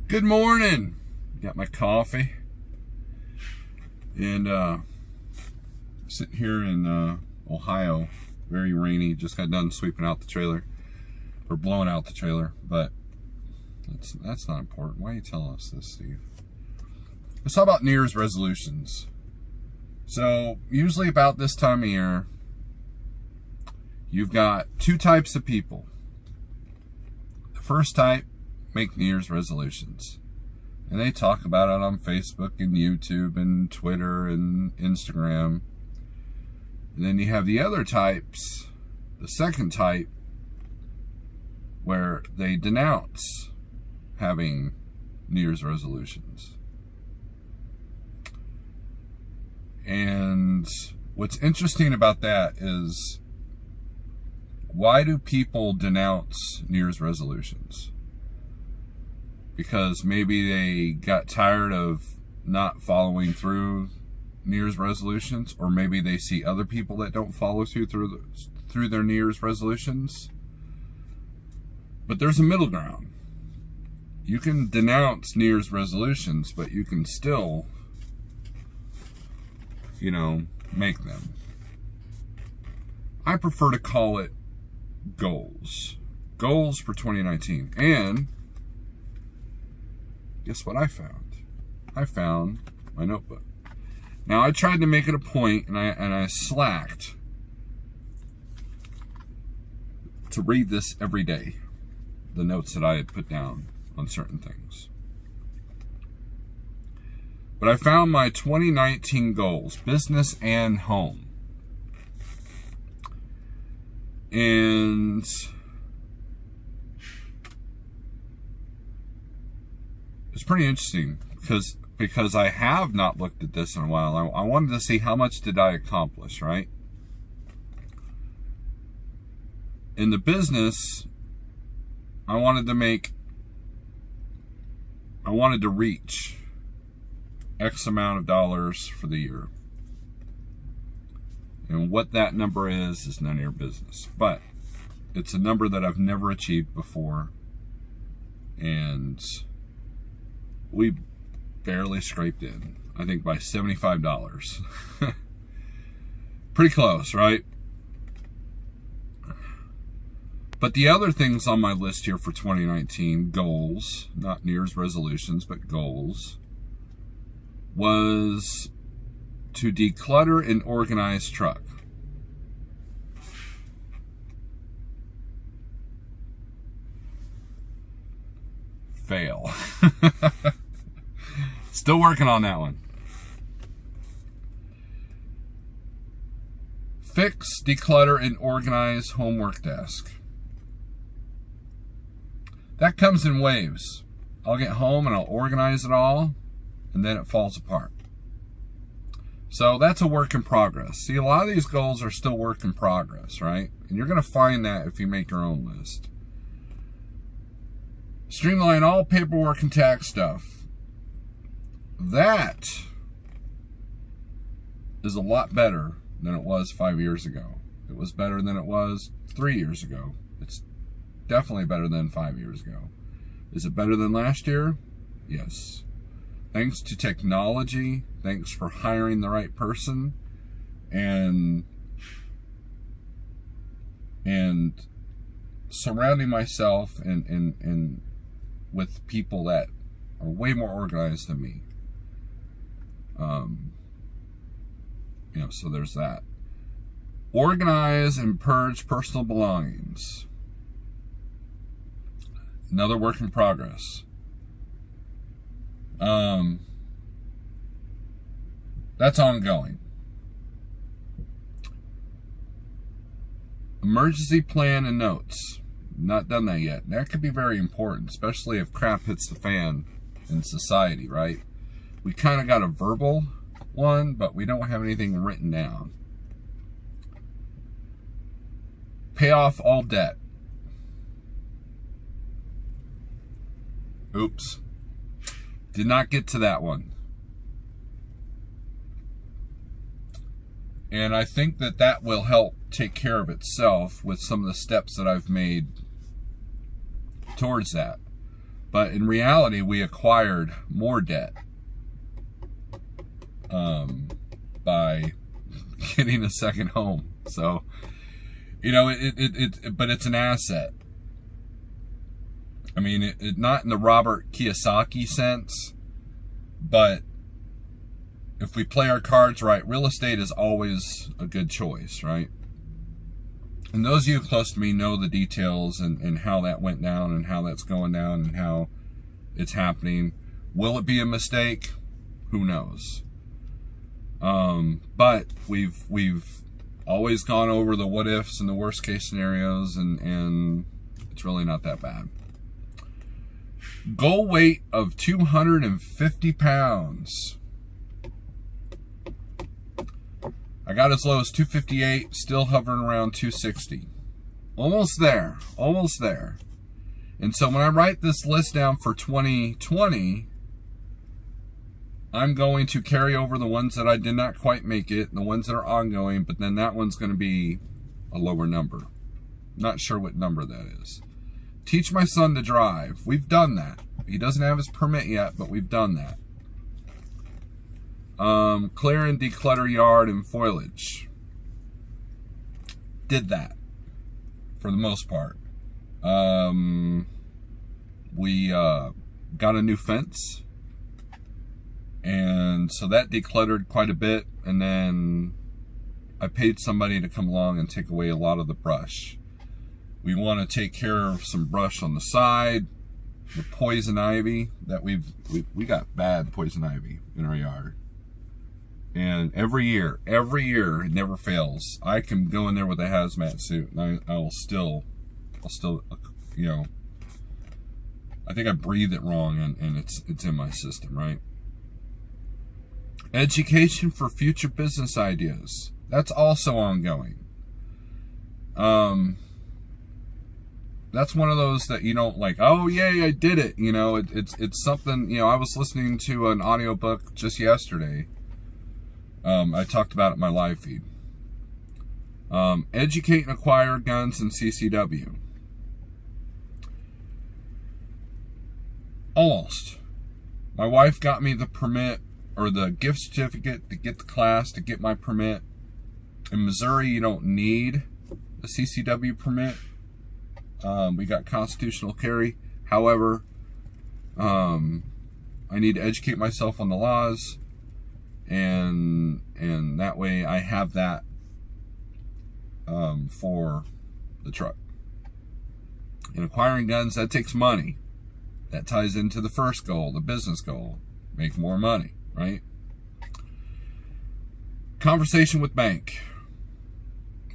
Good morning. Got my coffee and sitting here in Ohio. Very rainy. Just got done sweeping out the trailer, or blowing out the trailer, but that's not important. Why are you telling us this, Steve? Let's talk about New Year's resolutions. So usually about this time of year, you've got two types of people. The first type make New Year's resolutions, and they talk about it on Facebook and YouTube and Twitter and Instagram. And then you have the other types, the second type, where they denounce having New Year's resolutions. And what's interesting about that is, why do people denounce New Year's resolutions? Because maybe they got tired of not following through New Year's resolutions, or maybe they see other people that don't follow through their New Year's resolutions. But there's a middle ground. You can denounce New Year's resolutions, but you can still, make them. I prefer to call it goals. Goals for 2019. And guess what I found? I found my notebook. Now, I tried to make it a point, and I slacked to read this every day, the notes that I had put down on certain things. But I found my 2019 goals, business and home. And it's pretty interesting because I have not looked at this in a while. I wanted to see how much did I accomplish, right? In the business, I wanted to reach X amount of dollars for the year. And what that number is none of your business. But it's a number that I've never achieved before. And we barely scraped in, I think, by $75. Pretty close, right? But the other things on my list here for 2019, goals, not New Year's resolutions, but goals, was to declutter and organize truck. Fail. Still working on that one. Fix, declutter, and organize homework desk. That comes in waves. I'll get home and I'll organize it all, and then it falls apart. So that's a work in progress. See, a lot of these goals are still work in progress, right? And you're going to find that if you make your own list. Streamline all paperwork and tax stuff. That is a lot better than it was 5 years ago. It was better than it was 3 years ago. It's definitely better than 5 years ago. Is it better than last year? Yes. Thanks to technology, thanks for hiring the right person, and surrounding myself and with people that are way more organized than me. So there's that. Organize and purge personal belongings. Another work in progress. That's ongoing. Emergency plan and notes. Not done that yet. That could be very important, especially if crap hits the fan in society, right? We kind of got a verbal one, but we don't have anything written down. Pay off all debt. Oops. Did not get to that one. And I think that will help take care of itself with some of the steps that I've made towards that. But in reality, we acquired more debt by getting a second home. So, you know, but it's an asset. I mean, it not in the Robert Kiyosaki sense, but if we play our cards right, real estate is always a good choice, right? And those of you close to me know the details and how that went down and how that's going down and how it's happening. Will it be a mistake? Who knows? But we've always gone over the what ifs and the worst case scenarios, and it's really not that bad. Goal weight of 250 pounds. I got as low as 258, still hovering around 260. Almost there, almost there. And so when I write this list down for 2020, I'm going to carry over the ones that I did not quite make it, the ones that are ongoing, but then that one's going to be a lower number. Not sure what number that is. Teach my son to drive. We've done that. He doesn't have his permit yet, but we've done that. Clear and declutter yard and foliage. Did that for the most part. We got a new fence, and so that decluttered quite a bit, and then I paid somebody to come along and take away a lot of the brush. We want to take care of some brush on the side, the poison ivy that we got bad poison ivy in our yard. And every year, it never fails. I can go in there with a hazmat suit, and I'll still, you know, I think I breathe it wrong, and it's in my system, right? Education for future business ideas. That's also ongoing. That's one of those that you don't like, oh yay, I did it. You know, it's something, you know, I was listening to an audiobook just yesterday. I talked about it in my live feed. Educate and acquire guns in CCW. Almost. My wife got me the permit or the gift certificate to get the class, to get my permit. In Missouri, you don't need a CCW permit. We got constitutional carry. However, I need to educate myself on the laws, and that way I have that for the truck. In acquiring guns, that takes money. That ties into the first goal, the business goal. Make more money, right? Conversation with bank.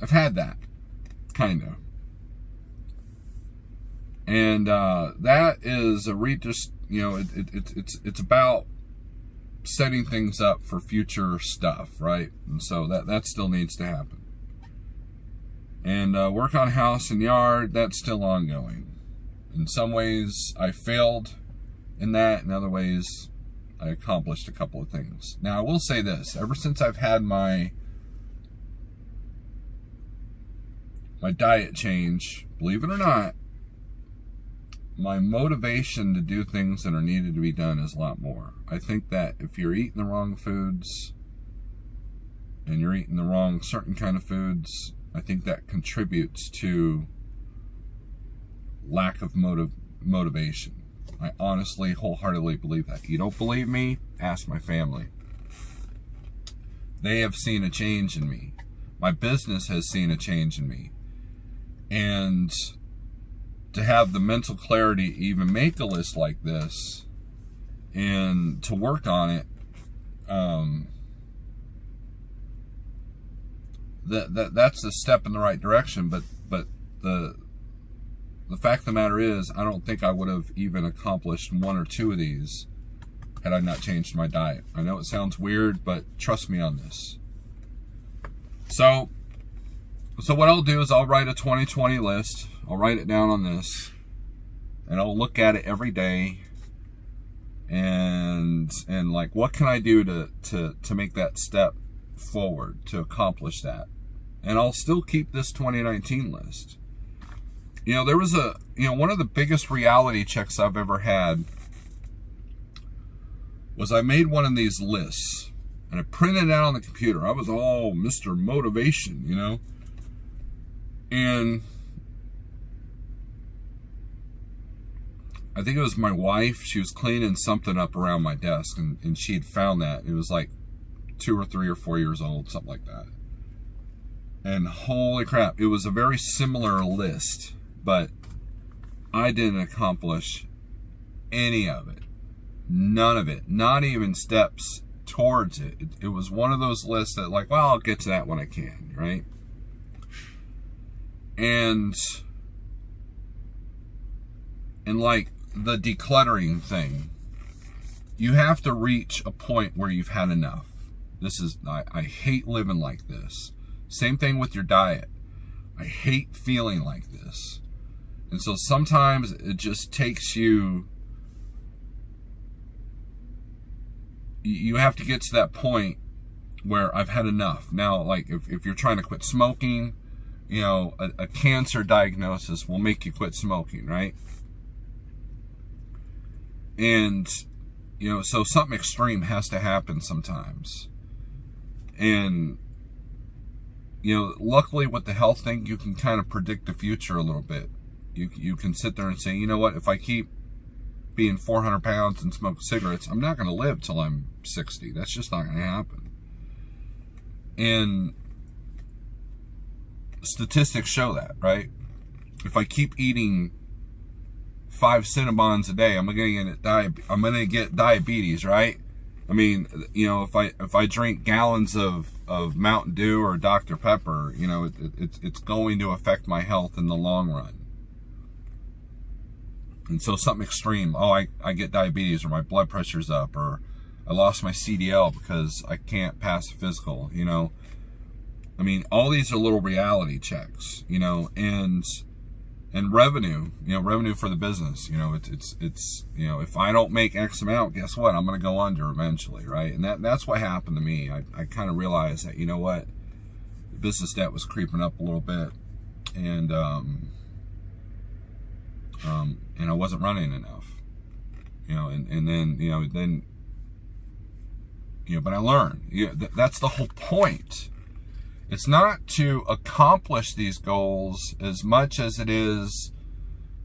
I've had that, kind of. And that is just, you know, it's about setting things up for future stuff, right? And so that still needs to happen. And work on house and yard, that's still ongoing. In some ways, I failed in that. In other ways, I accomplished a couple of things. Now, I will say this. Ever since I've had my diet change, believe it or not, my motivation to do things that are needed to be done is a lot more. I think that if you're eating the wrong foods and you're eating the wrong certain kind of foods, I think that contributes to lack of motivation. I honestly, wholeheartedly believe that. You don't believe me? Ask my family. They have seen a change in me. My business has seen a change in me. And to have the mental clarity to even make a list like this and to work on it, that's a step in the right direction. But the fact of the matter is, I don't think I would have even accomplished one or two of these had I not changed my diet. I know it sounds weird, but trust me on this. So what I'll do is I'll write a 2020 list. I'll write it down on this, and I'll look at it every day, and like, what can I do to make that step forward to accomplish that? And I'll still keep this 2019 list. You know, there was one of the biggest reality checks I've ever had was I made one of these lists and I printed it out on the computer. I was all Mr. Motivation, you know, and I think it was my wife. She was cleaning something up around my desk, and she had found that. It was like 2 or 3 or 4 years old, something like that. And holy crap, it was a very similar list, but I didn't accomplish any of it. None of it. Not even steps towards it. It was one of those lists that, like, well, I'll get to that when I can, right? And like the decluttering thing, you have to reach a point where you've had enough. I hate living like this. Same thing with your diet. I hate feeling like this. And so sometimes it just takes you have to get to that point where I've had enough. Now, like if you're trying to quit smoking, you know, a cancer diagnosis will make you quit smoking, right? And, you know, so something extreme has to happen sometimes. And, you know, luckily with the health thing, you can kind of predict the future a little bit. You can sit there and say, you know what, if I keep being 400 pounds and smoke cigarettes, I'm not going to live till I'm 60. That's just not going to happen. And statistics show that, right? If I keep eating 5 Cinnabons a day, I'm gonna get diabetes, right? I mean, you know, if I drink gallons of Mountain Dew or Dr. Pepper, you know, it's going to affect my health in the long run. And so something extreme, oh, I get diabetes, or my blood pressure's up, or I lost my CDL because I can't pass a physical, you know. I mean, all these are little reality checks, you know, and revenue, you know, revenue for the business, you know, it's you know, if I don't make X amount, guess what? I'm going to go under eventually, right? And that's what happened to me. I kind of realized that, you know what, the business debt was creeping up a little bit, and I wasn't running enough, you know, and then, you know, but I learned, you know, that's the whole point. It's not to accomplish these goals as much as it is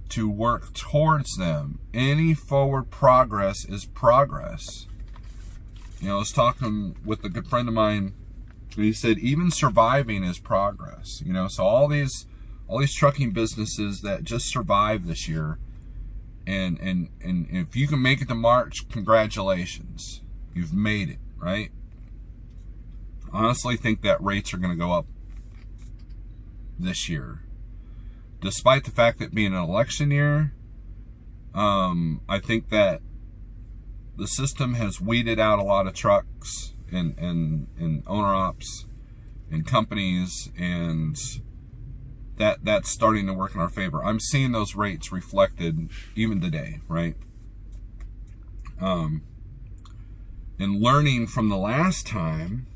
to work towards them. Any forward progress is progress. You know, I was talking with a good friend of mine, and he said even surviving is progress. You know, so all these trucking businesses that just survived this year, and if you can make it to March, congratulations. You've made it, right? I honestly think that rates are going to go up this year. Despite the fact that being an election year, I think that the system has weeded out a lot of trucks and owner-ops and companies, and that's starting to work in our favor. I'm seeing those rates reflected even today, right? And learning from the last time,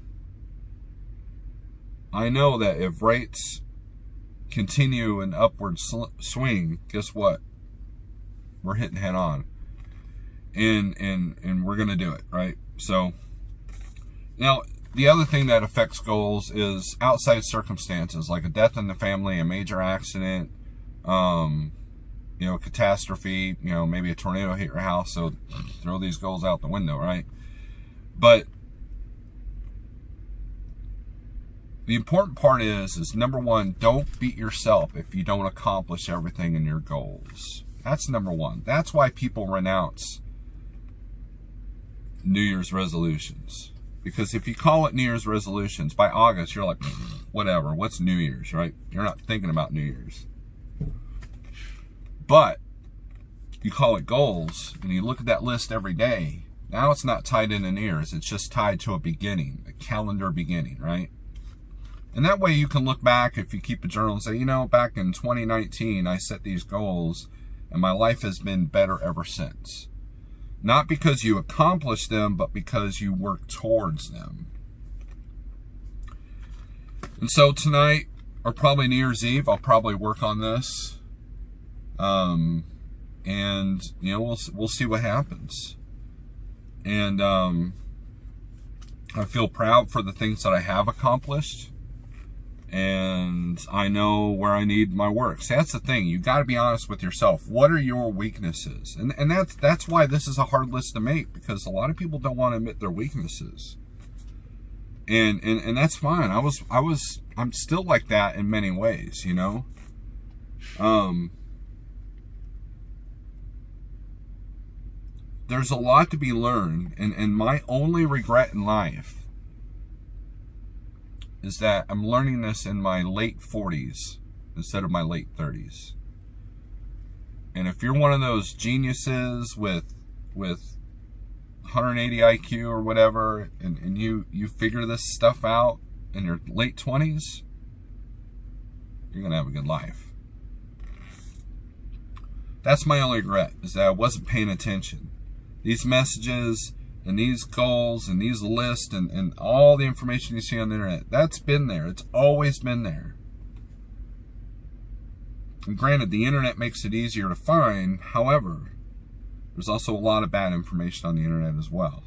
I know that if rates continue an upward swing, guess what? We're hitting head on, and we're gonna do it, right? So now the other thing that affects goals is outside circumstances, like a death in the family, a major accident, you know, catastrophe, you know, maybe a tornado hit your house. So throw these goals out the window, right? But the important part is number one, don't beat yourself if you don't accomplish everything in your goals. That's number one. That's why people renounce New Year's resolutions. Because if you call it New Year's resolutions, by August, you're like, whatever, what's New Year's, right? You're not thinking about New Year's. But you call it goals, and you look at that list every day. Now it's not tied into New Year's. It's just tied to a beginning, a calendar beginning, right? And that way you can look back, if you keep a journal, and say, you know, back in 2019, I set these goals, and my life has been better ever since. Not because you accomplished them, but because you work towards them. And so tonight, or probably New Year's Eve, I'll probably work on this. And you know, we'll see what happens. And I feel proud for the things that I have accomplished, and I know where I need my work. So that's the thing. You got to be honest with yourself. What are your weaknesses? And that's why this is a hard list to make, because a lot of people don't want to admit their weaknesses. And that's fine. I'm still like that in many ways, you know. There's a lot to be learned, and my only regret in life is that I'm learning this in my late 40s instead of my late 30s. And if you're one of those geniuses with 180 IQ or whatever, and you figure this stuff out in your late 20s, you're gonna have a good life. That's my only regret, is that I wasn't paying attention. These messages and these goals and these lists and all the information you see on the internet, that's been there. It's always been there. And granted, the internet makes it easier to find. However, there's also a lot of bad information on the internet as well.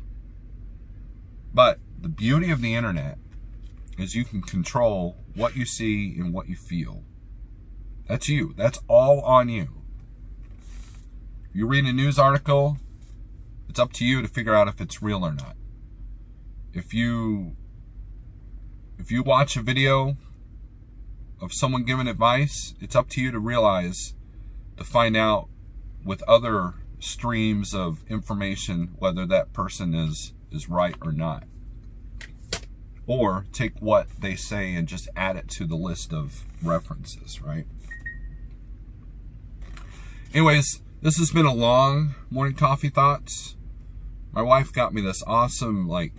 But the beauty of the internet is you can control what you see and what you feel. That's you. That's all on you. You read a news article, it's up to you to figure out if it's real or not. If you watch a video of someone giving advice, it's up to you to find out with other streams of information whether that person is right or not. Or take what they say and just add it to the list of references, right? Anyways, this has been a long morning coffee thoughts. My wife got me this awesome, like,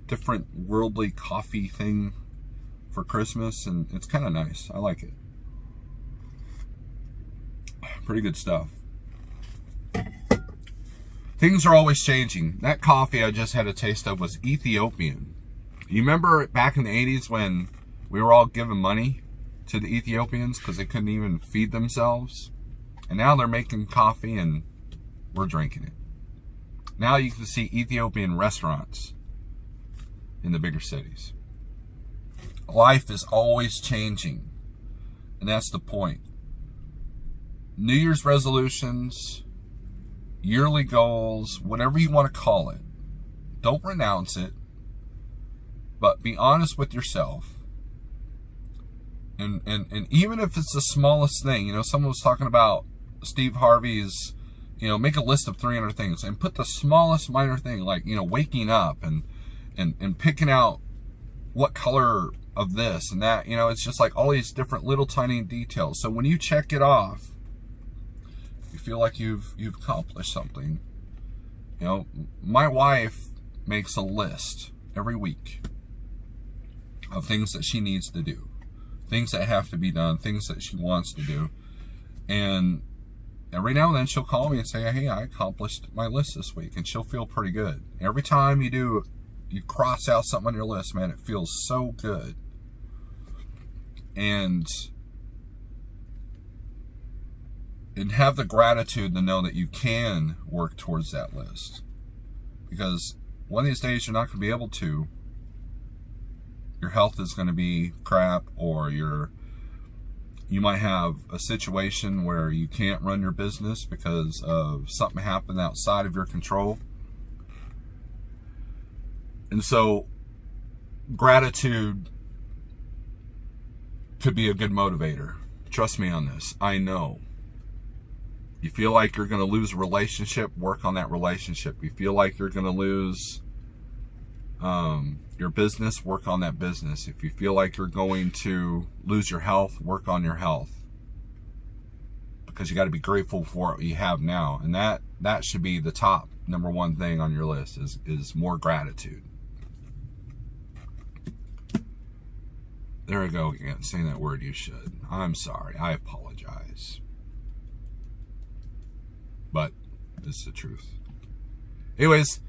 different worldly coffee thing for Christmas, and it's kind of nice. I like it. Pretty good stuff. Things are always changing. That coffee I just had a taste of was Ethiopian. You remember back in the 80s when we were all giving money to the Ethiopians because they couldn't even feed themselves? And now they're making coffee and we're drinking it. Now you can see Ethiopian restaurants in the bigger cities. Life is always changing, and that's the point. New Year's resolutions, yearly goals, whatever you want to call it, don't renounce it, but be honest with yourself. And even if it's the smallest thing, you know, someone was talking about Steve Harvey's, you know, make a list of 300 things and put the smallest minor thing, like, you know, waking up and picking out what color of this and that. You know, it's just like all these different little tiny details. So when you check it off, you feel like you've accomplished something. You know, my wife makes a list every week of things that she needs to do, things that have to be done, things that she wants to do. And every now and then she'll call me and say, hey, I accomplished my list this week, and she'll feel pretty good. Every time you cross out something on your list, man, it feels so good. And have the gratitude to know that you can work towards that list. Because one of these days you're not going to be able to. Your health is going to be crap, or you might have a situation where you can't run your business because of something happened outside of your control. And so gratitude could be a good motivator. Trust me on this. I know. You feel like you're going to lose a relationship, work on that relationship. You feel like you're going to lose your business, work on that business. If you feel like you're going to lose your health, work on your health. Because you got to be grateful for what you have now. And that should be the top number one thing on your list is more gratitude. There we go again, saying that word you should. I'm sorry. I apologize. But it's the truth. Anyways,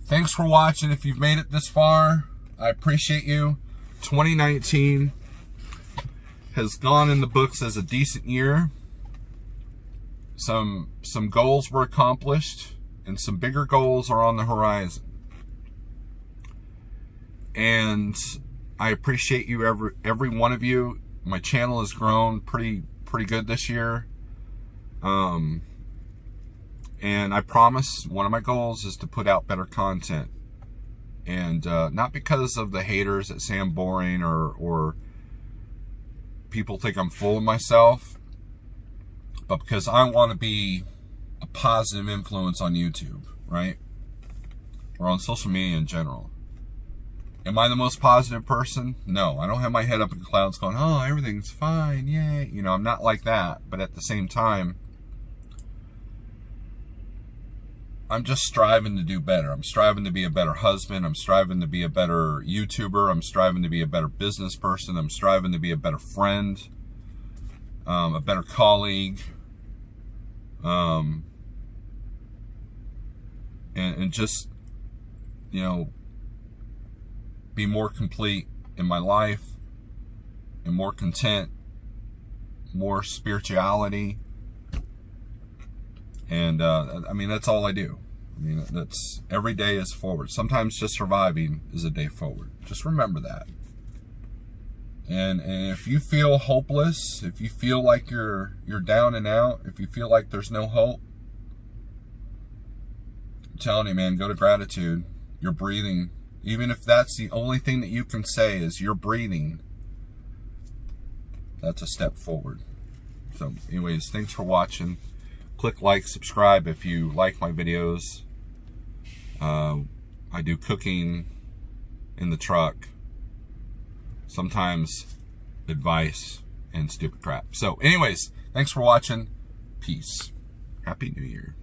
thanks for watching. If you've made it this far, I appreciate you. 2019 has gone in the books as a decent year. some goals were accomplished, and some bigger goals are on the horizon. And I appreciate you, every one of you. My channel has grown pretty good this year. And I promise one of my goals is to put out better content. And not because of the haters that say I'm boring or people think I'm full of myself, but because I want to be a positive influence on YouTube, right? Or on social media in general. Am I the most positive person? No, I don't have my head up in the clouds going, oh, everything's fine, yay. You know, I'm not like that. But at the same time, I'm just striving to do better. I'm striving to be a better husband. I'm striving to be a better YouTuber. I'm striving to be a better business person. I'm striving to be a better friend, a better colleague, and just, you know, be more complete in my life and more content, more spirituality. And I mean, that's all I do. I mean, that's every day is forward. Sometimes just surviving is a day forward. Just remember that. And if you feel hopeless, if you feel like you're down and out, if you feel like there's no hope, I'm telling you, man, go to gratitude. You're breathing. Even if that's the only thing that you can say is you're breathing, that's a step forward. So anyways, thanks for watching. Click like, subscribe if you like my videos. I do cooking in the truck, sometimes advice and stupid crap. So anyways, thanks for watching. Peace. Happy New Year.